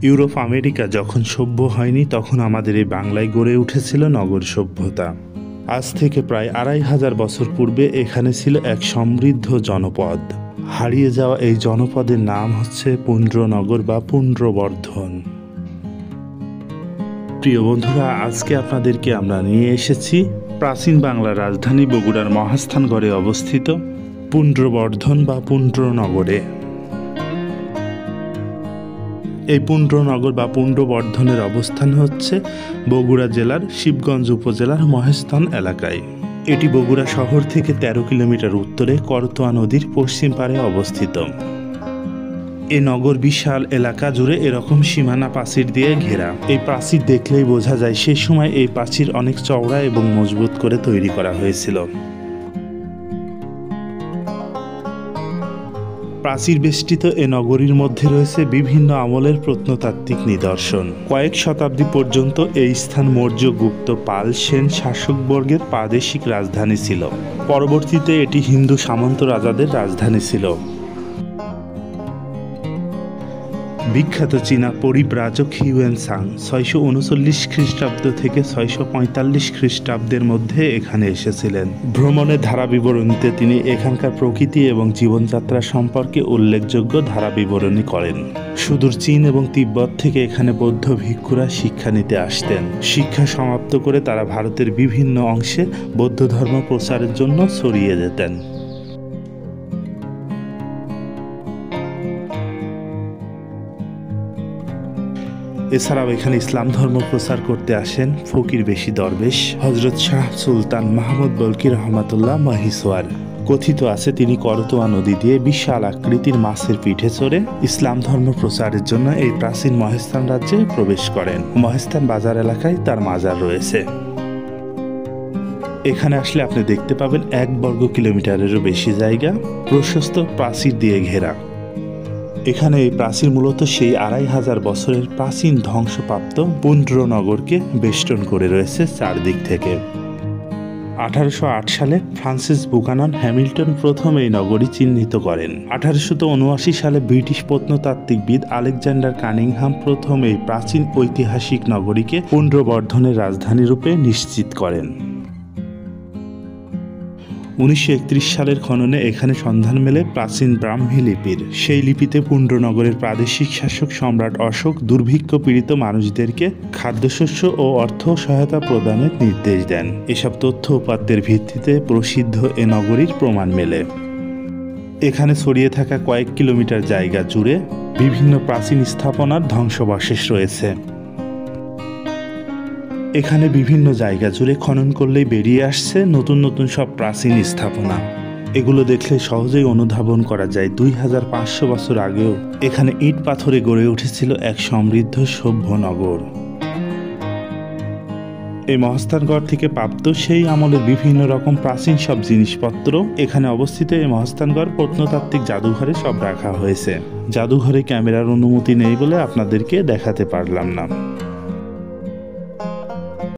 Europe America যখন সভ্য হয়নি তখন আমাদের এই বাংলায় গড়ে উঠেছিল নগর সভ্যতা। আজ থেকে প্রায় ২৫০০ বছর পূর্বে এখানে ছিল এক সমৃদ্ধ জনপদ। হারিয়ে যাওয়া এই জনপদের নাম হচ্ছে পুন্ড্রনগর বা পুন্ড্রবর্ধন। প্রিয় বন্ধুরা, আজকে আপনাদেরকে আমরা নিয়ে এসেছি প্রাচীন বাংলার রাজধানী বগুড়ার মহাস্থানগড়ে অবস্থিত পুন্ড্রবর্ধন বা পুন্ড্রনগরে। এই পুন্ড্রনগর বা পুন্ড্রবর্ধনের অবস্থান হচ্ছে বগুড়া জেলার শিবগঞ্জ উপজেলার মহেশস্থান এলাকায়। এটি বগুড়া শহর থেকে ১৩ কিলোমিটার উত্তরে করতোয়া নদীর পশ্চিম পাড়ে অবস্থিত। এ নগর বিশাল এলাকা জুড়ে এরকম সীমানা প্রাচীর দিয়ে ঘেরা। এই প্রাচীর দেখলেই বোঝা যায় সেই সময় এই প্রাচীর অনেক চওড়া এবং মজবুত করে তৈরি করা হয়েছিল। প্রাচীর বেষ্টিত এ নগরীর মধ্যে রয়েছে বিভিন্ন আমলের প্রত্নতাত্ত্বিক নিদর্শন। কয়েক শতাব্দী পর্যন্ত এই স্থান মৌর্য, গুপ্ত, পাল, সেন শাসকবর্গের প্রাদেশিক রাজধানী ছিল। পরবর্তীতে এটি হিন্দু সামন্ত রাজাদের রাজধানী ছিল। বিখ্যাত চীনা পরিব্রাজক হিউয়েনসাং ৬৩৯ খ্রিস্টাব্দ থেকে ৬৪৫ খ্রিস্টাব্দের মধ্যে এখানে এসেছিলেন। ভ্রমণের ধারা বিবরণীতে তিনি এখানকার প্রকৃতি এবং জীবনযাত্রা সম্পর্কে উল্লেখযোগ্য ধারা বিবরণী করেন। সুদূর চীন এবং তিব্বত থেকে এখানে বৌদ্ধ ভিক্ষুরা শিক্ষা নিতে আসতেন। শিক্ষা সমাপ্ত করে তারা ভারতের বিভিন্ন অংশে বৌদ্ধ ধর্ম প্রচারের জন্য ছড়িয়ে যেতেন। এছাড়াও এখানে ইসলাম ধর্ম প্রচার করতে আসেন ফকির বেশি দরবেশ হজরত শাহ সুলতান মাহমুদ বলকি রহমাতুল্লাহ মহিসওয়ার। কথিত আছে তিনি করতোয়া নদী দিয়ে বিশাল আকৃতির মাছের পিঠে চড়ে ইসলাম ধর্ম প্রচারের জন্য এই প্রাচীন মহেশস্থান রাজ্যে প্রবেশ করেন। মহেশস্থান বাজার এলাকায় তার মাজার রয়েছে। এখানে আসলে আপনি দেখতে পাবেন ১ বর্গ কিলোমিটারেরও বেশি জায়গা প্রশস্ত প্রাচীর দিয়ে ঘেরা। এখানে এই প্রাচীর মূলত সেই ২৫০০ বছরের প্রাচীন ধ্বংসপ্রাপ্ত পুন্ড্রনগরকে বেষ্টন করে রয়েছে চারদিক থেকে। ১৮০৮ সালে ফ্রান্সিস বুকানন হ্যামিল্টন প্রথম এই নগরী চিহ্নিত করেন। ১৮৭৯ সালে ব্রিটিশ প্রত্নতাত্ত্বিকবিদ আলেকজান্ডার কানিংহাম প্রথম এই প্রাচীন ঐতিহাসিক নগরীকে পুন্ড্রবর্ধনের রাজধানী রূপে নিশ্চিত করেন। ১৯৩১ সালের খননে এখানে সন্ধান মেলে প্রাচীন ব্রাহ্মী লিপির। সেই লিপিতে পুন্ড্রনগরের প্রাদেশিক শাসক সম্রাট অশোক দুর্ভিক্ষ পীড়িত মানুষদেরকে খাদ্যশস্য ও অর্থ সহায়তা প্রদানের নির্দেশ দেন। এসব তথ্য উপাত্তের ভিত্তিতে প্রসিদ্ধ এ নগরীর প্রমাণ মেলে। এখানে ছড়িয়ে থাকা কয়েক কিলোমিটার জায়গা জুড়ে বিভিন্ন প্রাচীন স্থাপনার ধ্বংসাবশেষ রয়েছে। এখানে বিভিন্ন জায়গা জুড়ে খনন করলেই বেরিয়ে আসছে নতুন নতুন সব প্রাচীন স্থাপনা। এগুলো দেখলে সহজেই অনুধাবন করা যায় ২৫০০ বছর আগেও এখানে ইট পাথরে গড়ে উঠেছিল এক সমৃদ্ধ সভ্য নগর। এই মহাস্থানগড় থেকে প্রাপ্ত সেই আমলের বিভিন্ন রকম প্রাচীন সব জিনিসপত্র এখানে অবস্থিত এই মহাস্থানগড় প্রত্নতাত্ত্বিক জাদুঘরে সব রাখা হয়েছে। জাদুঘরে ক্যামেরার অনুমতি নেই বলে আপনাদেরকে দেখাতে পারলাম না।